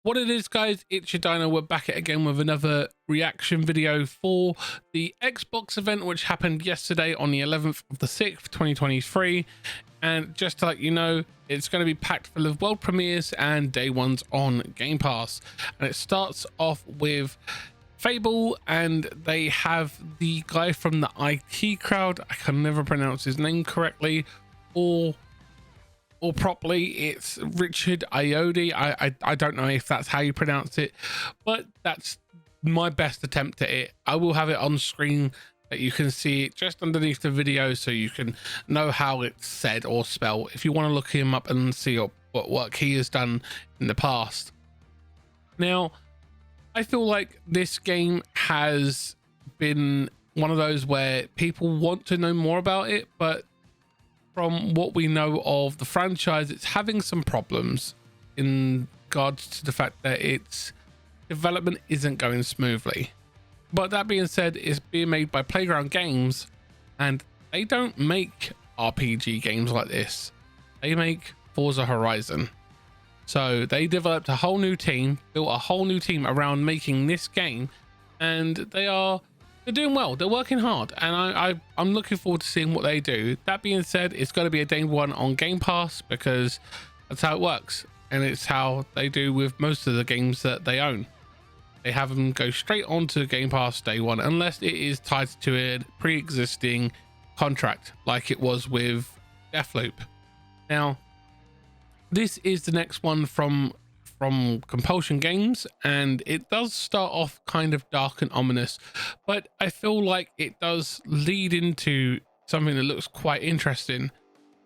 What it is, guys, it's your Dino. We're back at again with another reaction video for the Xbox event, which happened yesterday on the 11th of the 6th, 2023. And just to let you know, it's going to be packed full of world premieres and day ones on Game Pass. And it starts off with Fable, and they have the guy from the IT crowd. I can never pronounce his name correctly or properly. It's Richard Iodi. I don't know if that's how you pronounce it, but that's my best attempt at it. I will have it on screen that you can see it just underneath the video, so you can know how it's said or spelled if you want to look him up and see what work he has done in the past. Now, I feel like this game has been one of those where people want to know more about it, but from what we know of the franchise, it's having some problems in regards to the fact that its development isn't going smoothly. But that being said, it's being made by Playground Games, and they don't make RPG games like this. They make Forza Horizon. So they developed a whole new team, built a whole new team around making this game, and they're doing well. They're working hard, and I'm looking forward to seeing what they do. That being said, it's going to be a day one on Game Pass because that's how it works, and it's how they do with most of the games that they own. They have them go straight onto Game Pass day one unless it is tied to a pre-existing contract, like it was with Deathloop. Now, this is the next one from Compulsion Games, and it does start off kind of dark and ominous, but I feel like it does lead into something that looks quite interesting.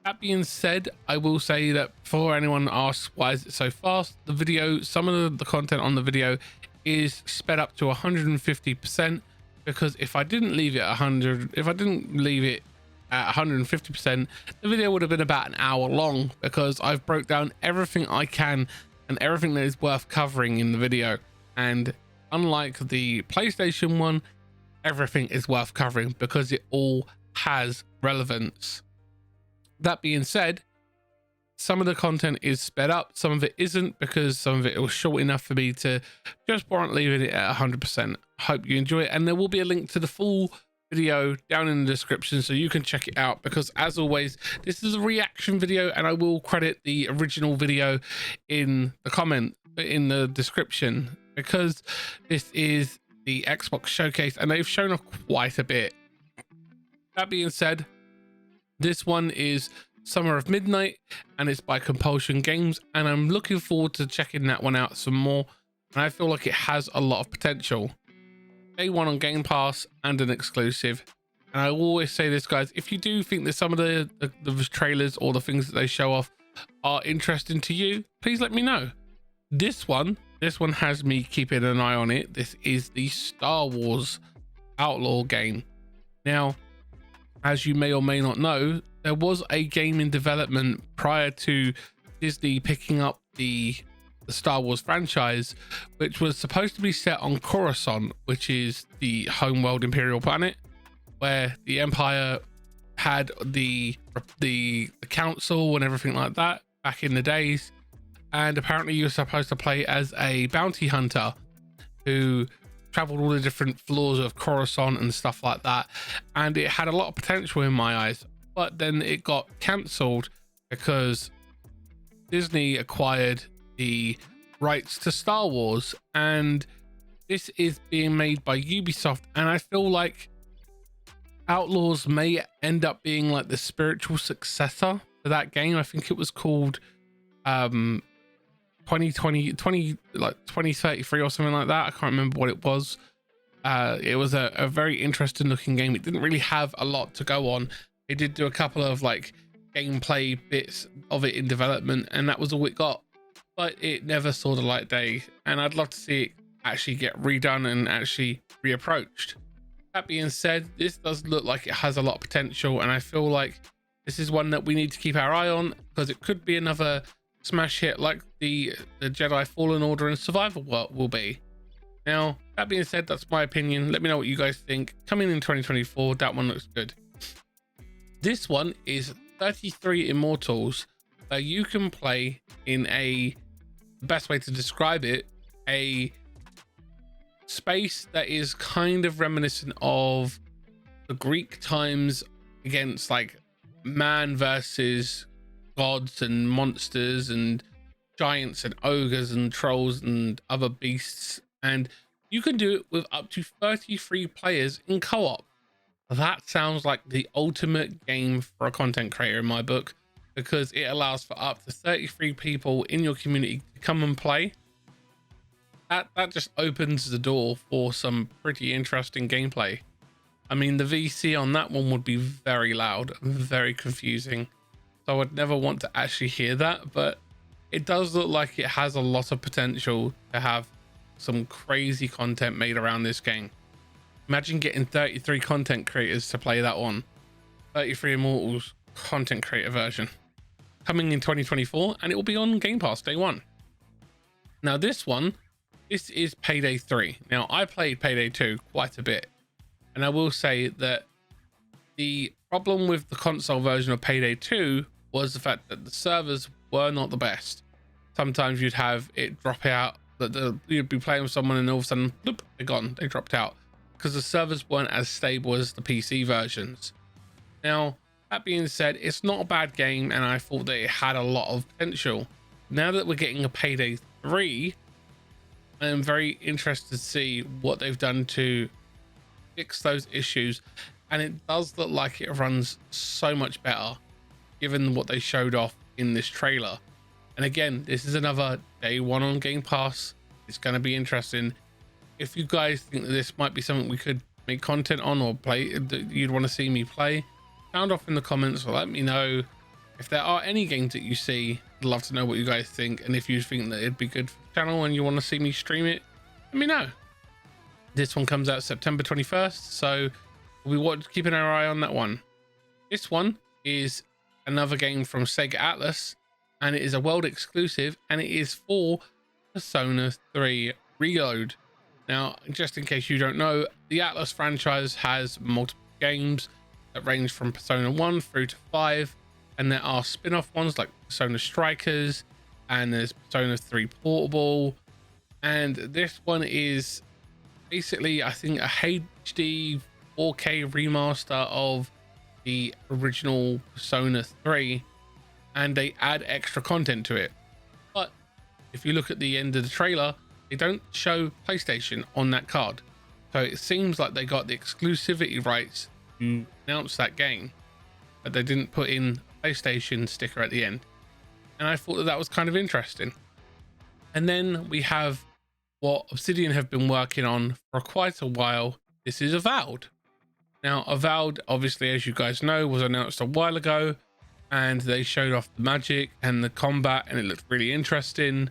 That being said, I will say that before anyone asks why is it so fast, the video, some of the content on the video is sped up to 150%, because if I didn't leave it at 150%, the video would have been about an hour long, because I've broke down everything I can and everything that is worth covering in the video. And unlike the PlayStation one, everything is worth covering because it all has relevance. That being said, some of the content is sped up, some of it isn't, because some of it was short enough for me to just warrant leaving it at 100%. Hope you enjoy it, and there will be a link to the full video down in the description so you can check it out, because as always, this is a reaction video and I will credit the original video in the description, because this is the Xbox showcase and they've shown off quite a bit. That being said, this one is Summer of Midnight and it's by Compulsion Games, and I'm looking forward to checking that one out some more, and I feel like it has a lot of potential. Day one on Game Pass and an exclusive. And I always say this, guys, if you do think that some of the trailers or the things that they show off are interesting to you, please let me know. This one has me keeping an eye on it. This is the Star Wars Outlaw game. Now, as you may or may not know, there was a game in development prior to Disney picking up the Star Wars franchise, which was supposed to be set on Coruscant, which is the homeworld Imperial planet, where the Empire had the council and everything like that back in the days. And apparently you're supposed to play as a bounty hunter who traveled all the different floors of Coruscant and stuff like that, and it had a lot of potential in my eyes, but then it got cancelled because Disney acquired the rights to Star Wars, and this is being made by Ubisoft, and I feel like Outlaws may end up being like the spiritual successor to that game. I think it was called 2033 or something like that. I can't remember what it was. It was a very interesting looking game. It didn't really have a lot to go on. They did do a couple of like gameplay bits of it in development, and that was all it got, but it never saw the light of day, and I'd love to see it actually get redone and actually reapproached. That being said, this does look like it has a lot of potential, and I feel like this is one that we need to keep our eye on, because it could be another smash hit like the Jedi Fallen Order and Survival will be. Now, that being said, that's my opinion. Let me know what you guys think. Coming in 2024, that one looks good. This one is 33 Immortals, where you can play in the best way to describe it a space that is kind of reminiscent of the Greek times, against like man versus gods and monsters and giants and ogres and trolls and other beasts, and you can do it with up to 33 players in co-op. That sounds like the ultimate game for a content creator in my book, because it allows for up to 33 people in your community to come and play. That just opens the door for some pretty interesting gameplay. I mean, the VC on that one would be very loud and very confusing, so I would never want to actually hear that, but it does look like it has a lot of potential to have some crazy content made around this game. Imagine getting 33 content creators to play that one. 33 Immortals content creator version coming in 2024, and it will be on Game Pass day one. Now this is Payday 3. Now I played Payday 2 quite a bit, and I will say that the problem with the console version of Payday 2 was the fact that the servers were not the best. Sometimes you'd have it drop out, that you'd be playing with someone and all of a sudden, bloop, they're gone, they dropped out, because the servers weren't as stable as the PC versions. Now, that being said, it's not a bad game, and I thought that it had a lot of potential. Now that we're getting a Payday 3, I am very interested to see what they've done to fix those issues, and it does look like it runs so much better given what they showed off in this trailer. And again, this is another day one on Game Pass. It's going to be interesting. If you guys think that this might be something we could make content on or play, that you'd want to see me play, sound off in the comments or let me know. If there are any games that you see, I'd love to know what you guys think, and if you think that it'd be good for the channel and you want to see me stream it, let me know. This one comes out September 21st, so we want to keep an eye on that one. This one is another game from Sega Atlas, and it is a world exclusive, and it is for Persona 3 Reload. Now, just in case you don't know, the Atlas franchise has multiple games that range from Persona 1 through to 5, and there are spin-off ones like Persona Strikers, and there's Persona 3 Portable, and this one is basically, I think, a HD 4K remaster of the original Persona 3, and they add extra content to it. But if you look at the end of the trailer, they don't show PlayStation on that card, so it seems like they got the exclusivity rights to announce that game, but they didn't put in a PlayStation sticker at the end, and I thought that that was kind of interesting. And then we have what Obsidian have been working on for quite a while. This is Avowed. Now, Avowed, obviously, as you guys know, was announced a while ago, and they showed off the magic and the combat, and it looked really interesting.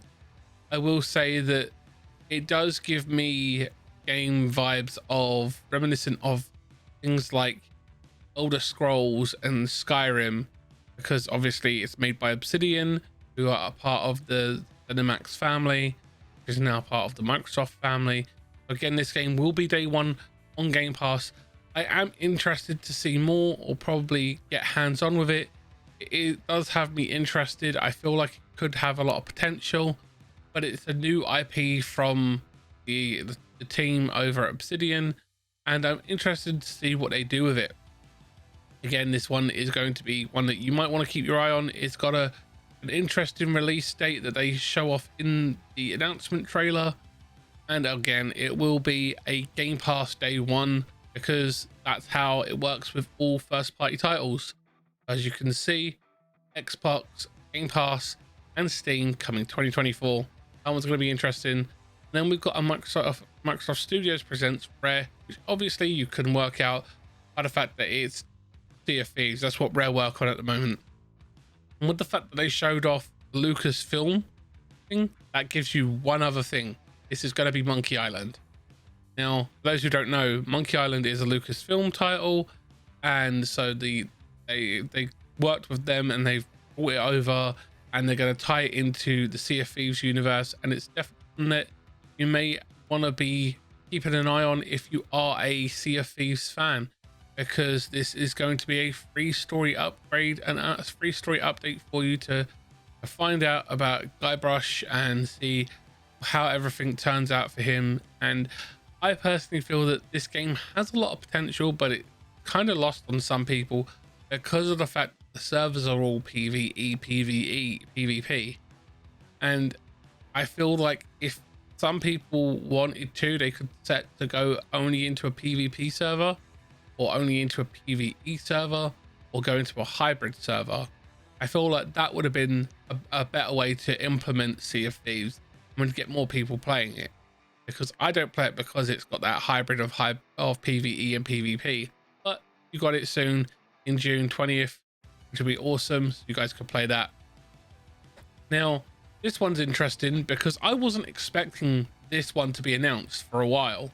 I will say that it does give me game vibes of reminiscent of things like Elder Scrolls and Skyrim, because obviously it's made by Obsidian, who are a part of the Cinemax family, which is now part of the Microsoft family. Again, this game will be day one on Game Pass. I am interested to see more, or probably get hands-on with it. It does have me interested. I feel like it could have a lot of potential, but it's a new IP from the team over at Obsidian, and I'm interested to see what they do with it. Again, this one is going to be one that you might want to keep your eye on. It's got an interesting release date that they show off in the announcement trailer, and again, it will be a Game Pass day one, because that's how it works with all first-party titles. As you can see, Xbox, Game Pass, and Steam coming 2024. That one's going to be interesting. And then we've got a Microsoft Studios presents Rare, which obviously you can work out by the fact that it's Sea of Thieves. That's what Rare work on at the moment. And with the fact that they showed off Lucasfilm thing, that gives you one other thing. This is going to be Monkey Island. Now, for those who don't know, Monkey Island is a Lucasfilm title, and so they worked with them and they've brought it over, and they're going to tie it into the Sea of Thieves universe, and it's definitely that you may want to be keeping an eye on if you are a Sea of Thieves fan, because this is going to be a free story upgrade and a free story update for you to find out about Guybrush and see how everything turns out for him. And I personally feel that this game has a lot of potential, but it kind of lost on some people because of the fact the servers are all PvE, PvE, PvP. And I feel like if some people wanted to, they could set to go only into a PvP server, or only into a PvE server, or go into a hybrid server. I feel like that would have been a better way to implement Sea of Thieves and to get more people playing it, because I don't play it because it's got that hybrid of PvE and PvP. But you got it soon in June 20th, which will be awesome, so you guys can play that. Now this one's interesting because I wasn't expecting this one to be announced for a while.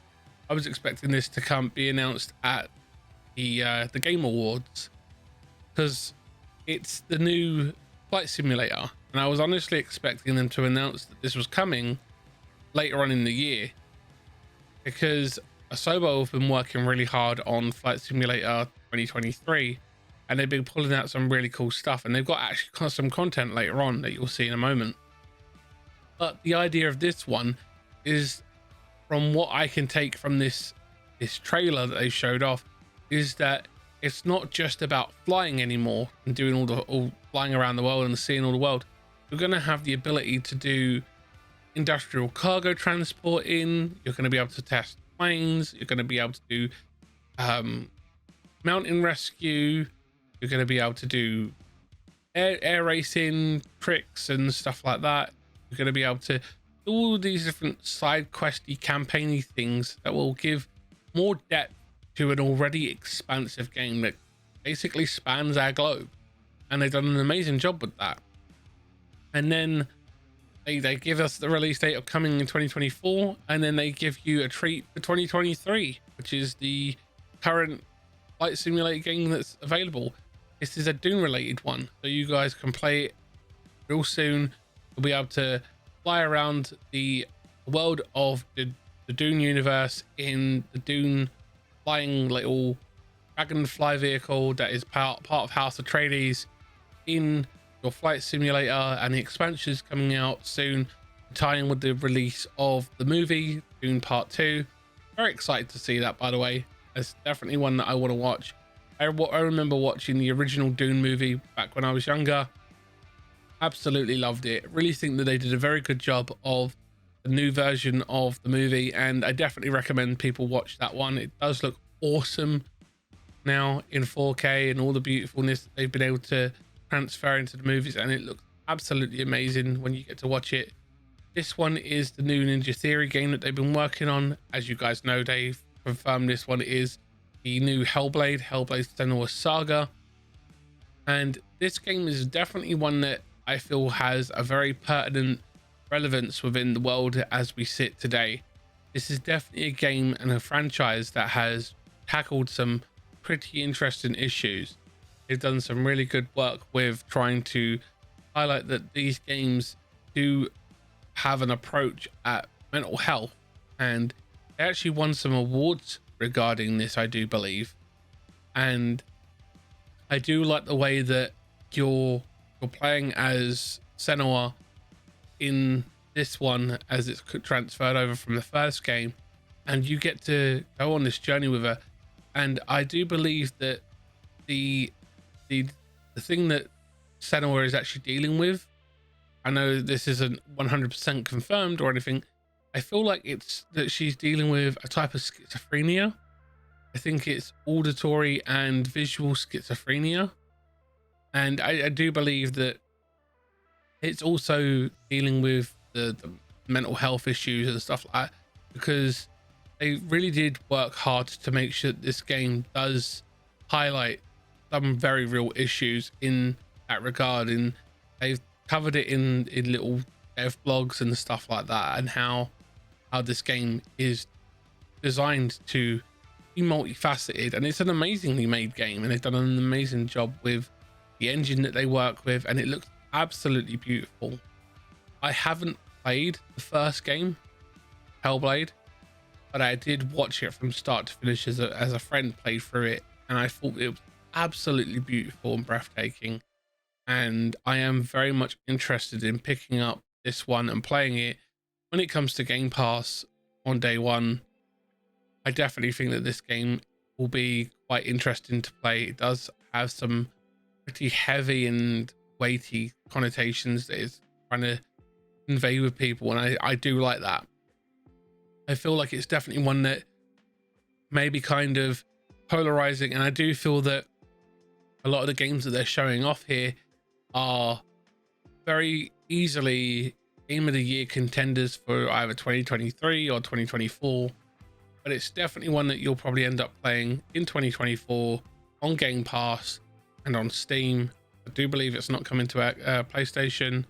I was expecting this to be announced at the Game Awards, because it's the new flight simulator, and I was honestly expecting them to announce that this was coming later on in the year, because Asobo have been working really hard on Flight Simulator 2023, and they've been pulling out some really cool stuff, and they've got actually some content later on that you'll see in a moment. But the idea of this one is, from what I can take from this trailer that they showed off, is that it's not just about flying anymore and doing all flying around the world and seeing all the world. You're going to have the ability to do industrial cargo transporting. You're going to be able to test planes. You're going to be able to do mountain rescue. You're going to be able to do air racing tricks and stuff like that. You're going to be able to do all these different side questy campaigny things that will give more depth to an already expansive game that basically spans our globe, and they've done an amazing job with that. And then they give us the release date of coming in 2024, and then they give you a treat for 2023, which is the current flight simulator game that's available. This is a Dune related one, so you guys can play it real soon. You'll be able to fly around the world of the Dune universe in the Dune flying little dragonfly vehicle that is part of House Atreides in your flight simulator, and the expansion is coming out soon, tying with the release of the movie Dune Part 2. Very excited to see that, by the way. It's definitely one that I want to watch. I remember watching the original Dune movie back when I was younger. Absolutely loved it. Really think that they did a very good job of the new version of the movie, and I definitely recommend people watch that one. It does look awesome now in 4K, and all the beautifulness that they've been able to transfer into the movies, and it looks absolutely amazing when you get to watch it. This one is the new Ninja Theory game that they've been working on. As you guys know, they've confirmed this one is the new Hellblade Senua's Saga, and this game is definitely one that I feel has a very pertinent relevance within the world as we sit today. This is definitely a game and a franchise that has tackled some pretty interesting issues. They've done some really good work with trying to highlight that these games do have an approach at mental health, and they actually won some awards regarding this, I do believe. And I do like the way that you're playing as Senua in this one, as it's transferred over from the first game, and you get to go on this journey with her. And I do believe that the thing that Senua is actually dealing with, I know this isn't 100% confirmed or anything, I feel like it's that she's dealing with a type of schizophrenia. I think it's auditory and visual schizophrenia, and I do believe that it's also dealing with the mental health issues and stuff like that, because they really did work hard to make sure that this game does highlight some very real issues in that regard, and they've covered it in little dev blogs and stuff like that, and how this game is designed to be multifaceted. And it's an amazingly made game, and they've done an amazing job with the engine that they work with, and it looks absolutely beautiful. I haven't played the first game, Hellblade, but I did watch it from start to finish as a friend played through it, and I thought it was absolutely beautiful and breathtaking. And I am very much interested in picking up this one and playing it, when it comes to Game Pass on day one, I definitely think that this game will be quite interesting to play. It does have some pretty heavy and weighty connotations that it's trying to convey with people, and I do like that. I feel like it's definitely one that may be kind of polarizing, and I do feel that a lot of the games that they're showing off here are very easily game of the year contenders for either 2023 or 2024, but it's definitely one that you'll probably end up playing in 2024 on Game Pass and on Steam. I do believe it's not coming to PlayStation,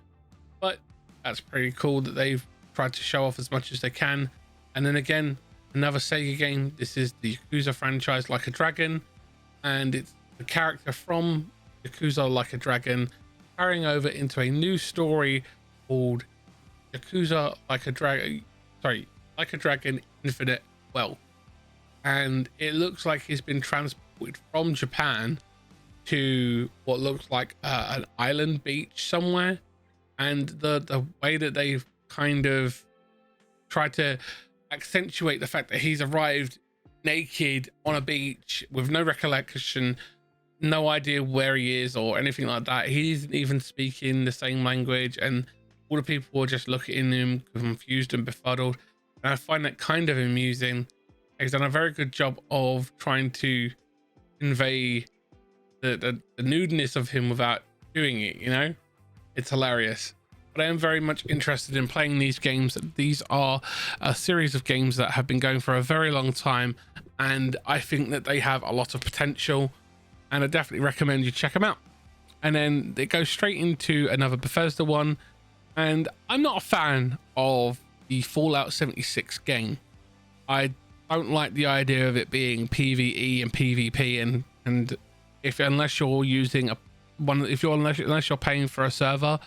but that's pretty cool that they've tried to show off as much as they can. And then again, another Sega game. This is the Yakuza franchise, Like a Dragon, and it's the character from Yakuza Like a Dragon carrying over into a new story called Yakuza Like a Dragon, Like a Dragon Infinite Wealth. And it looks like he's been transported from Japan to what looks like an island beach somewhere, and the way that they've kind of tried to accentuate the fact that he's arrived naked on a beach with no recollection, no idea where he is or anything like that. He isn't even speaking the same language, and all the people are just looking at him confused and befuddled. And I find that kind of amusing. He's done a very good job of trying to convey the nudeness of him without doing it, you know. It's hilarious. But I am very much interested in playing these games. These are a series of games that have been going for a very long time, and I think that they have a lot of potential, and I definitely recommend you check them out. And then it goes straight into another Bethesda one, and I'm not a fan of the Fallout 76 game. I don't like the idea of it being PvE and PvP, and unless you're using unless you're paying for a server,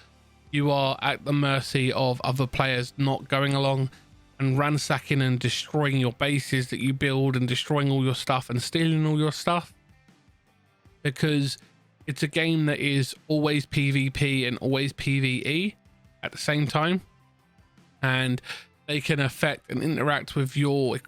you are at the mercy of other players not going along and ransacking and destroying your bases that you build and destroying all your stuff and stealing all your stuff, because it's a game that is always PvP and always PvE at the same time, and they can affect and interact with your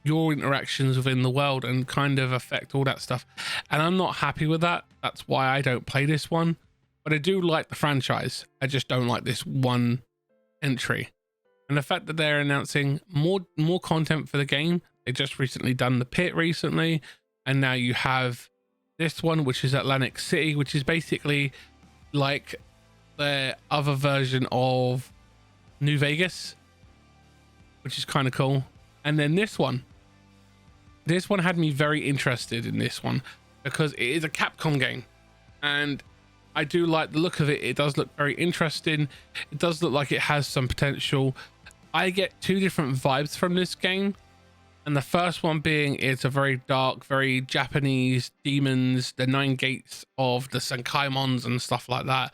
interactions within the world and kind of affect all that stuff, and I'm not happy with that. That's why I don't play this one. But I do like the franchise. I just don't like this one entry. And the fact that they're announcing more content for the game. They just recently done the pit recently, and now you have this one, which is Atlantic City, which is basically like their other version of New Vegas, which is kind of cool. And then this one had me very interested in this one because it is a Capcom game, and I do like the look of it. It does look very interesting. It does look like it has some potential. I get two different vibes from this game, and the first one being it's a very dark, very Japanese demons, the 9 gates of the Senkaimons and stuff like that.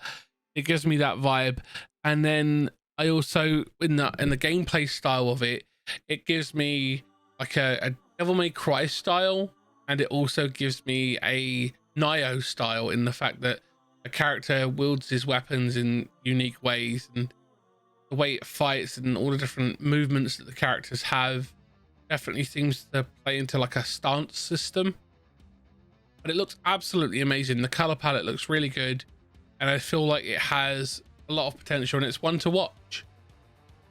It gives me that vibe. And then I also, in the gameplay style of it, it gives me like a Devil May Cry style, and it also gives me a Nioh style in the fact that a character wields his weapons in unique ways, and the way it fights and all the different movements that the characters have definitely seems to play into like a stance system. But it looks absolutely amazing. The color palette looks really good, and I feel like it has a lot of potential, and it's one to watch.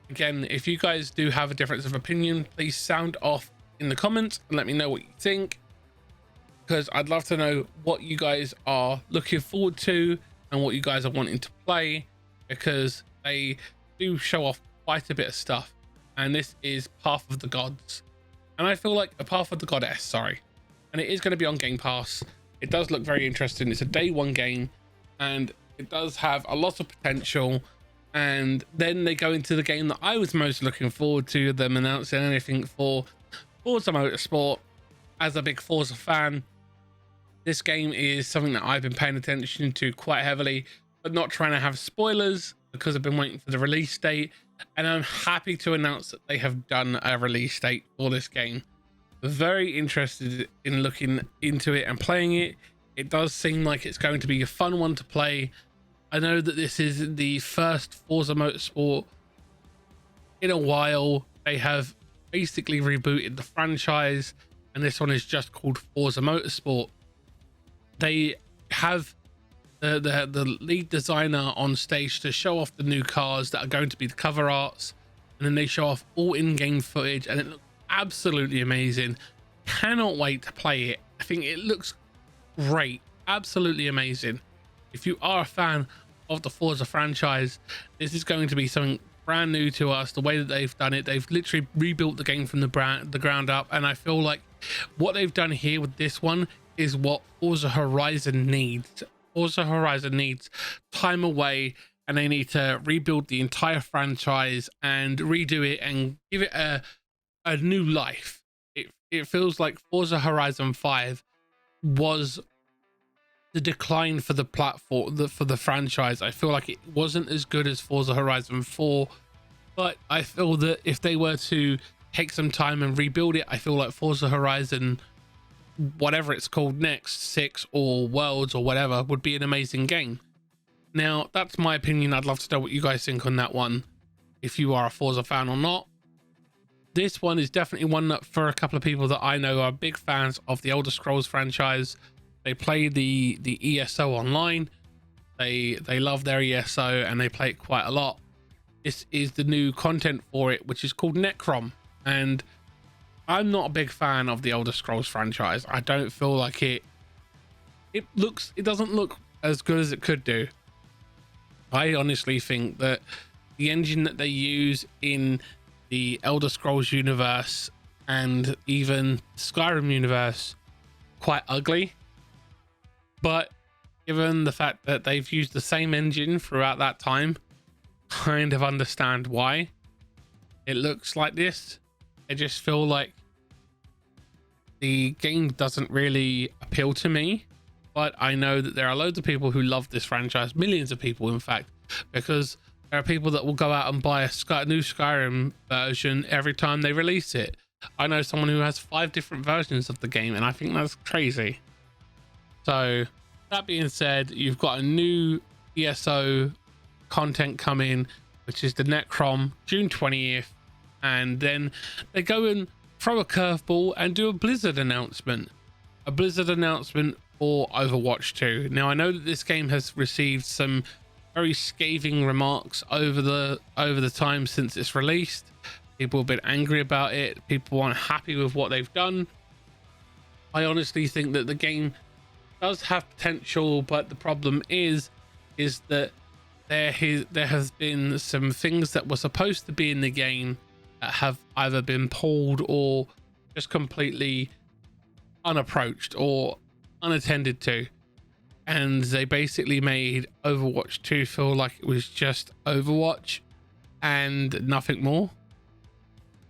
Again, if you guys do have a difference of opinion, please sound off in the comments and let me know what you think, because I'd love to know what you guys are looking forward to and what you guys are wanting to play, because they do show off quite a bit of stuff. And this is Path of the Gods, and I feel like a Path of the Goddess, sorry, and it is going to be on Game Pass. It does look very interesting. It's a day one game, and it does have a lot of potential. And then they go into the game that I was most looking forward to, them announcing anything for Forza Motorsport. As a big Forza fan, this game is something that I've been paying attention to quite heavily, but not trying to have spoilers because I've been waiting for the release date. And I'm happy to announce that they have done a release date for this game. Very interested in looking into it and playing it. It does seem like it's going to be a fun one to play. I know that this is the first Forza Motorsport in a while. They have basically rebooted the franchise, and this one is just called Forza Motorsport. They have the lead designer on stage to show off the new cars that are going to be the cover arts, and then they show off all in-game footage, and it looks absolutely amazing. Cannot wait to play it. I think it looks great, absolutely amazing. If you are a fan of the Forza franchise, this is going to be something brand new to us. The way that they've done it, they've literally rebuilt the game from the ground up, and I feel like what they've done here with this one is what Forza Horizon needs. Forza Horizon needs time away, and they need to rebuild the entire franchise and redo it and give it a new life. It feels like Forza Horizon 5 was the decline for the platform, for the franchise. I feel like it wasn't as good as Forza Horizon 4, but I feel that if they were to take some time and rebuild it, I feel like Forza Horizon, whatever it's called next, 6 or Worlds or whatever, would be an amazing game. Now, that's my opinion. I'd love to know what you guys think on that one, if you are a Forza fan or not. This one is definitely one that, for a couple of people that I know, are big fans of the Elder Scrolls franchise. They play the ESO online. They love their ESO and they play it quite a lot. This is the new content for it, which is called Necrom. And I'm not a big fan of the Elder Scrolls franchise. I don't feel like it doesn't look as good as it could do. I honestly think that the engine that they use in the Elder Scrolls universe and even Skyrim universe, quite ugly. But given the fact that they've used the same engine throughout that time, kind of understand why it looks like this. I just feel like the game doesn't really appeal to me, but I know that there are loads of people who love this franchise, millions of people in fact, because there are people that will go out and buy a new Skyrim version every time they release it. I know someone who has 5 different versions of the game, and I think that's crazy. So that being said, you've got a new ESO content coming, which is the Necrom, June 20th, and then they go and throw a curveball and do a Blizzard announcement for Overwatch 2. Now, I know that this game has received some very scathing remarks over the time since it's released. People have been angry about it. People aren't happy with what they've done. I honestly think that the game does have potential, but the problem is that there has been some things that were supposed to be in the game that have either been pulled or just completely unapproached or unattended to, and they basically made Overwatch 2 feel like it was just Overwatch and nothing more.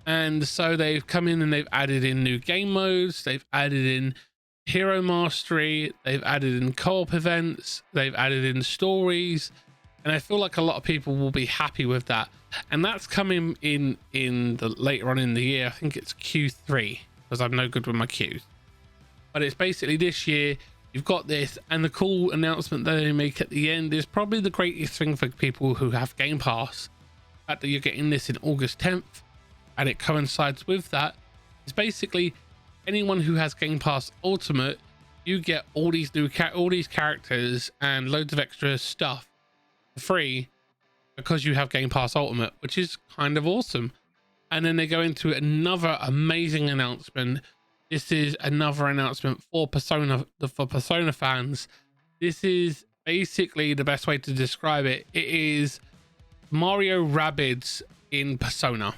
And so they've come in and they've added in new game modes, they've added in hero mastery, they've added in co-op events, they've added in stories, and I feel like a lot of people will be happy with that. And that's coming in the later on in the year. I think it's Q3, because I'm no good with my Qs. But it's basically this year, you've got this, and the cool announcement that they make at the end is probably the greatest thing for people who have Game Pass. The fact that you're getting this in August 10th, and it coincides with that, is basically anyone who has Game Pass Ultimate, you get all these characters and loads of extra stuff for free because you have Game Pass Ultimate, which is kind of awesome. And then they go into another amazing announcement. This is another announcement for Persona fans. This is basically the best way to describe it. It is Mario Rabbids in Persona.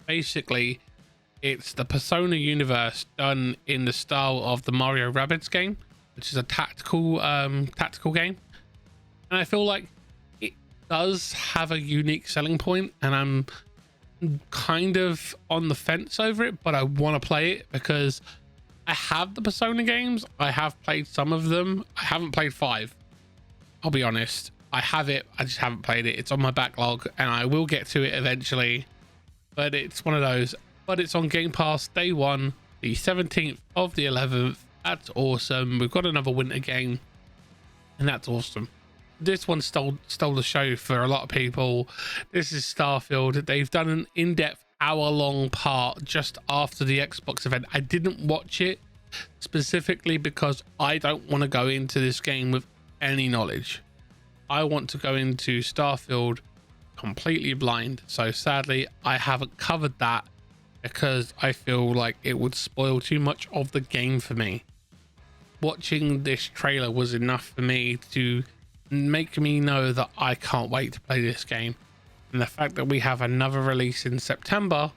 Basically, it's the Persona universe done in the style of the Mario Rabbids game, which is a tactical game. And I feel like it does have a unique selling point, and I'm kind of on the fence over it, but I want to play it because I have the Persona games. I have played some of them. I haven't played 5. I'll be honest. I have it. I just haven't played it. It's on my backlog and I will get to it eventually, but it's one of those. But it's on Game Pass day 1, the 17th of the 11th. That's awesome. We've got another winter game, and that's awesome. this one stole the show for a lot of people. This is Starfield. They've done an in-depth hour-long part just after the Xbox event. I didn't watch it specifically because I don't want to go into this game with any knowledge. I want to go into Starfield completely blind. So sadly, I haven't covered that because I feel like it would spoil too much of the game for me. Watching this trailer was enough for me to make me know that I can't wait to play this game. And the fact that we have another release in September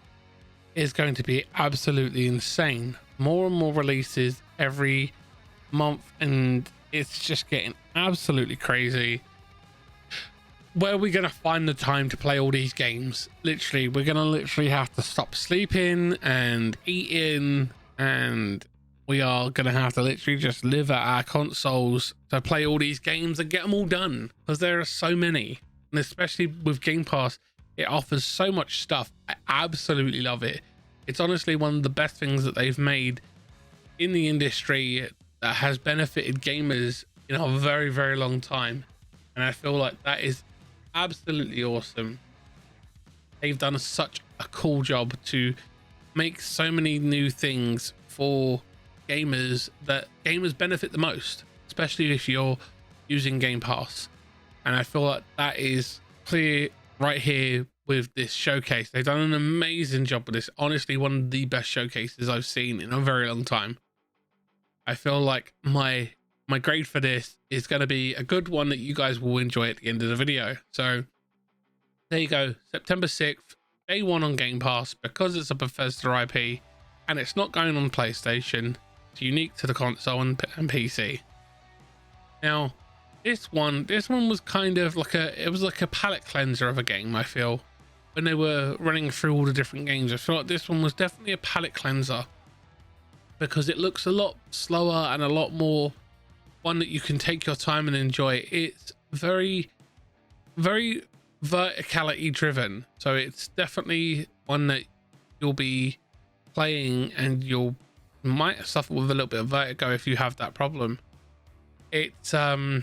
is going to be absolutely insane. More and more releases every month, and it's just getting absolutely crazy. Where are we going to find the time to play all these games? Literally, we're going to literally have to stop sleeping and eating, and we are going to have to literally just live at our consoles to play all these games and get them all done, because there are so many. And especially with Game Pass, it offers so much stuff. I absolutely love it. It's honestly one of the best things that they've made in the industry that has benefited gamers in a very, very long time. And I feel like that is absolutely awesome. They've done such a cool job to make so many new things for gamers that gamers benefit the most, especially if you're using Game Pass. And I feel like that is clear right here with this showcase. They've done an amazing job with this. Honestly, one of the best showcases I've seen in a very long time. I feel like my grade for this is going to be a good one that you guys will enjoy at the end of the video. So there you go, September 6th, day one on Game Pass, because it's a Bethesda IP and it's not going on PlayStation. It's unique to the console and PC. Now, this one was kind of like it was like a palate cleanser of a game. I feel when they were running through all the different games, I feel like this one was definitely a palate cleanser because it looks a lot slower and a lot more one that you can take your time and enjoy. It's very, very verticality driven, so it's definitely one that you'll be playing and you might suffer with a little bit of vertigo if you have that problem. It's a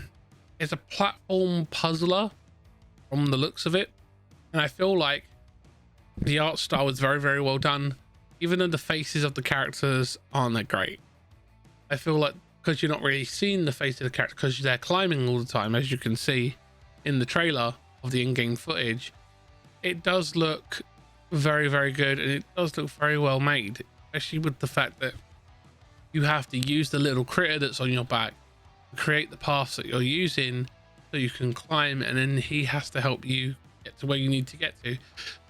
platform puzzler from the looks of it, and I feel like the art style is very, very well done, even though the faces of the characters aren't that great. I feel like because you're not really seeing the face of the character because they're climbing all the time, as you can see in the trailer of the in-game footage, it does look very, very good, and it does look very well made, especially with the fact that you have to use the little critter that's on your back to create the paths that you're using so you can climb, and then he has to help you get to where you need to get to.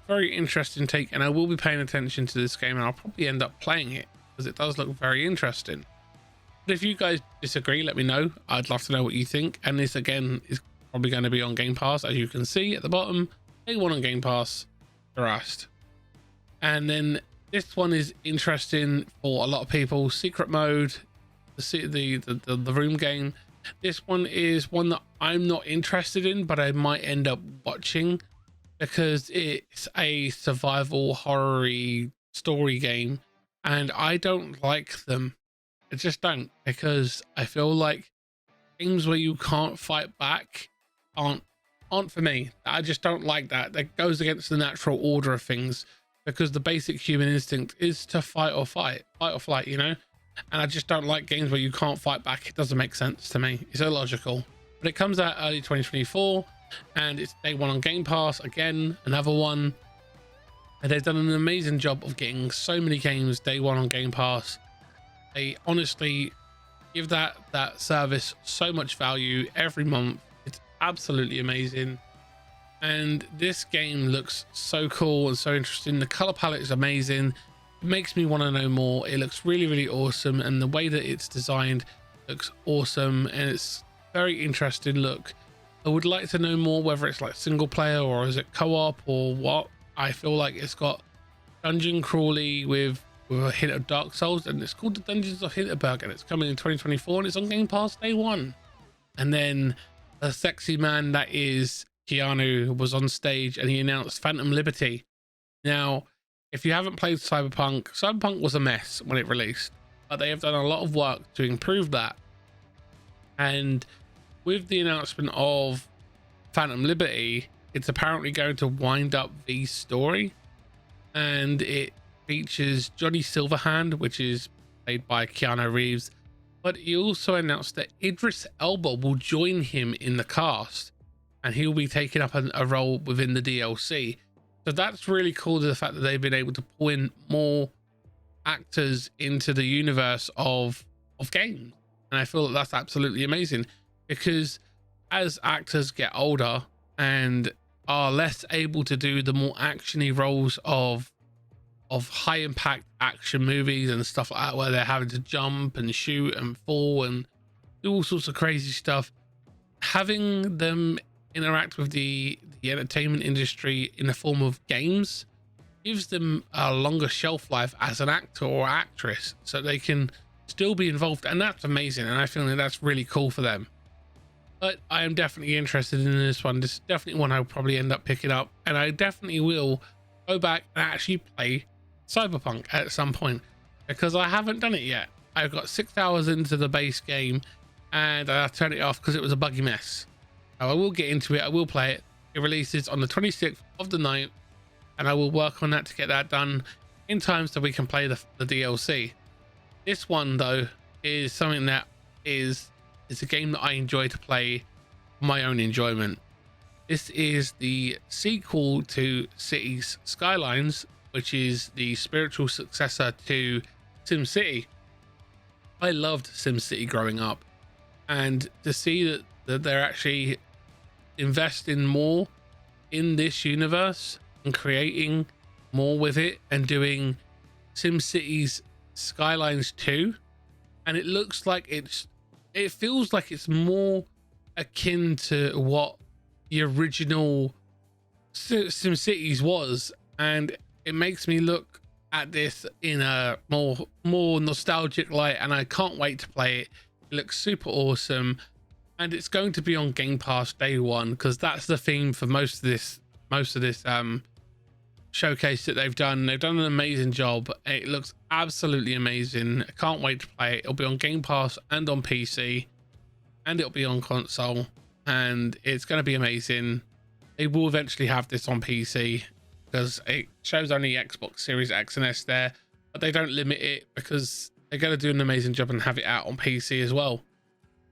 Very interesting take, and I will be paying attention to this game, and I'll probably end up playing it because it does look very interesting. But if you guys disagree, let me know. I'd love to know what you think. And this again is probably going to be on Game Pass, as you can see at the bottom. Day one on Game Pass, Rust. And then this one is interesting for a lot of people. Secret mode, the room game. This one is one that I'm not interested in, but I might end up watching because it's a survival horror-y story game, and I don't like them. I just don't, because I feel like games where you can't fight back aren't for me. I just don't like that. That goes against the natural order of things, because the basic human instinct is to fight or flight, you know? And I just don't like games where you can't fight back. It doesn't make sense to me. It's illogical. But it comes out early 2024, and it's day one on Game Pass. Again, another one. And they've done an amazing job of getting so many games day one on Game Pass. They honestly give that service so much value every month. It's absolutely amazing, and this game looks so cool and so interesting. The color palette is amazing. It makes me want to know more. It looks really, really awesome, and the way that it's designed looks awesome, and it's very interesting look. I would like to know more, whether it's like single player or is it co-op or what. I feel like it's got dungeon crawly with a hint of Dark Souls, and it's called the Dungeons of Hinterberg, and it's coming in 2024, and it's on Game Pass day one. And then a sexy man that is Keanu was on stage, and he announced Phantom Liberty. Now, if you haven't played Cyberpunk was a mess when it released, but they have done a lot of work to improve that. And with the announcement of Phantom Liberty, it's apparently going to wind up V's story, and it features Johnny Silverhand, which is played by Keanu Reeves, but he also announced that Idris Elba will join him in the cast, and he'll be taking up a role within the DLC. So that's really cool, the fact that they've been able to pull in more actors into the universe of games. And I feel that that's absolutely amazing, because as actors get older and are less able to do the more actiony roles of high impact action movies and stuff like that, where they're having to jump and shoot and fall and do all sorts of crazy stuff, having them interact with the entertainment industry in the form of games gives them a longer shelf life as an actor or actress, so they can still be involved, and that's amazing. And I feel that that's really cool for them. But I am definitely interested in this one. This is definitely one I'll probably end up picking up, and I definitely will go back and actually play Cyberpunk at some point, because I haven't done it yet. I got 6 hours into the base game and I turned it off because it was a buggy mess. So I will get into it, I will play it. It releases on the 26th of the 9th, and I will work on that to get that done in time so we can play the DLC. This one though is something that is a game that I enjoy to play for my own enjoyment. This is the sequel to Cities Skylines, which is the spiritual successor to SimCity. I loved SimCity growing up, and to see that they're actually investing more in this universe and creating more with it and doing SimCity's Skylines 2, and it looks like it feels like it's more akin to what the original SimCities was, and it makes me look at this in a more nostalgic light, and I can't wait to play it. It looks super awesome, and it's going to be on Game Pass day one, because that's the theme for most of this showcase that they've done. They've done an amazing job. It looks absolutely amazing. I can't wait to play it. It'll be on Game Pass and on PC, and it'll be on console, and it's going to be amazing. They will eventually have this on PC, because it shows only Xbox Series X and S there, but they don't limit it, because they're going to do an amazing job and have it out on PC as well.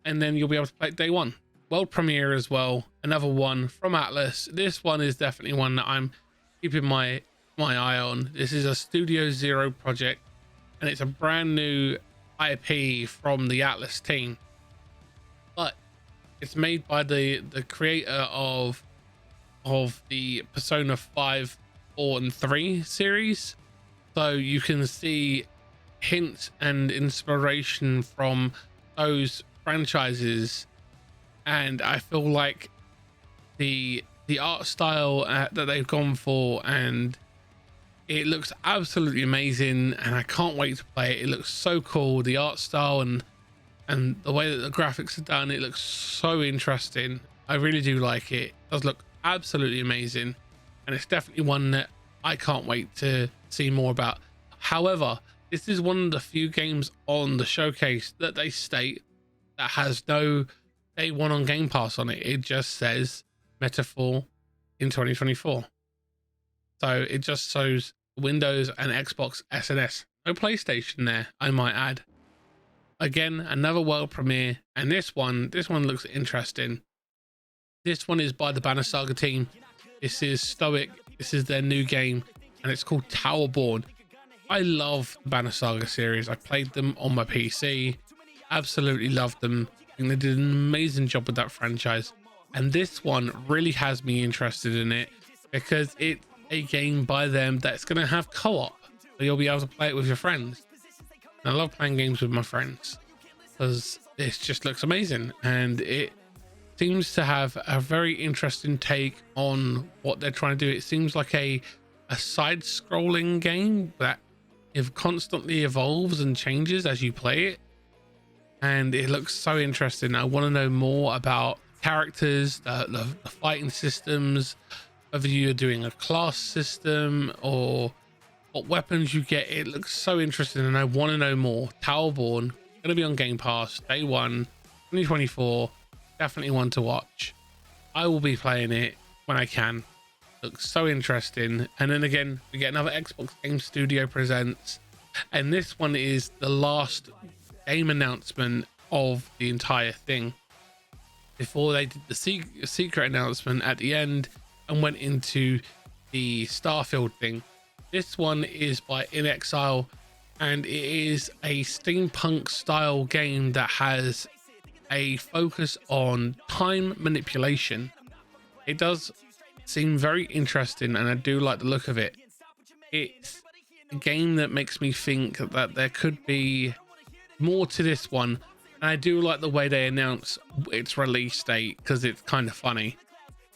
And then you'll be able to play it day one. World premiere as well, another one from Atlas. This one is definitely one that I'm keeping my eye on. This is a Studio Zero project, and it's a brand new IP from the Atlas team, but it's made by the creator of the Persona 5, 4 and 3 series, so you can see hints and inspiration from those franchises. And I feel like the art style that they've gone for, and it looks absolutely amazing, and I can't wait to play it. It looks so cool, the art style and the way that the graphics are done. It looks so interesting. I really do like it. It does look absolutely amazing, and it's definitely one that I can't wait to see more about. However, this is one of the few games on the showcase that they state that has no day one on Game Pass on it. It just says Metaphor in 2024. So it just shows Windows and Xbox SNS. No PlayStation there, I might add. Again, another world premiere, and this one looks interesting. This one is by the Banner Saga team. This is Stoic. This is their new game, and it's called Towerborn. I love the Banner Saga series. I played them on my PC. Absolutely loved them. I think they did an amazing job with that franchise. And this one really has me interested in it, because it's a game by them that's going to have co-op. So you'll be able to play it with your friends. And I love playing games with my friends, because it just looks amazing. And it seems to have a very interesting take on what they're trying to do. It seems like a side-scrolling game that it constantly evolves and changes as you play it, and it looks so interesting. I want to know more about characters, the fighting systems, whether you're doing a class system or what weapons you get. It looks so interesting, and I want to know more. Towerborn, going to be on Game Pass day one 2024. Definitely one to watch. I will be playing it when I can. Looks so interesting. And then again, we get another Xbox Game Studio Presents, and this one is the last game announcement of the entire thing before they did the secret announcement at the end and went into the Starfield thing. This one is by In Exile, and it is a steampunk style game that has a focus on time manipulation. It does seem very interesting, and I do like the look of it. It's a game that makes me think that there could be more to this one, and I do like the way they announce its release date because it's kind of funny.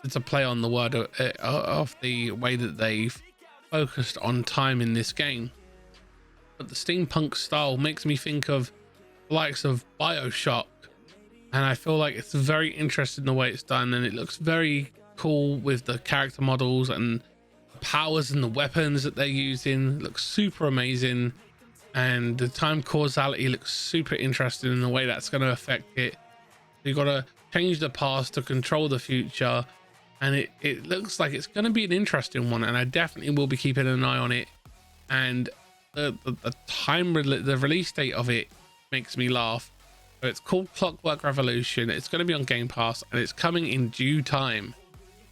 It's a play on the word of the way that they've focused on time in this game. But the steampunk style makes me think of the likes of BioShock, and I feel like it's very interesting the way it's done, and it looks very cool with the character models and the powers and the weapons that they're using. It looks super amazing, and the time causality looks super interesting in the way that's going to affect it. You got to change the past to control the future, and it looks like it's going to be an interesting one, and I definitely will be keeping an eye on it. And the release date of it makes me laugh. So it's called Clockwork Revolution. It's going to be on Game Pass, and it's coming in due time.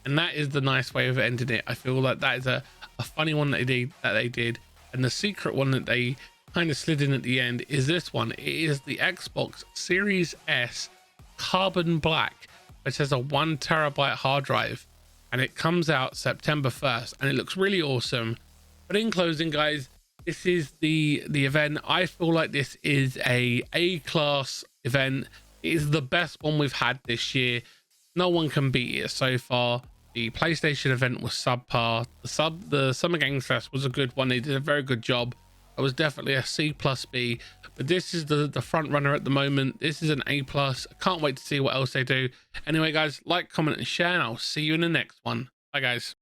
And that is the nice way of ending it. I feel like that is a funny one that they did. And the secret one that they kind of slid in at the end is this one. It is the Xbox Series S Carbon Black, which has a 1 terabyte hard drive, and it comes out September 1st, and it looks really awesome. But in closing, guys, this is the event. I feel like this is a class event. It is the best one we've had this year. No one can beat it so far. The PlayStation event was subpar. The Summer Games Fest was a good one. They did a very good job. It was definitely a C+B, but this is the front runner at the moment. This is an A+. I can't wait to see what else they do. Anyway, guys, like, comment, and share, and I'll see you in the next one. Bye, guys.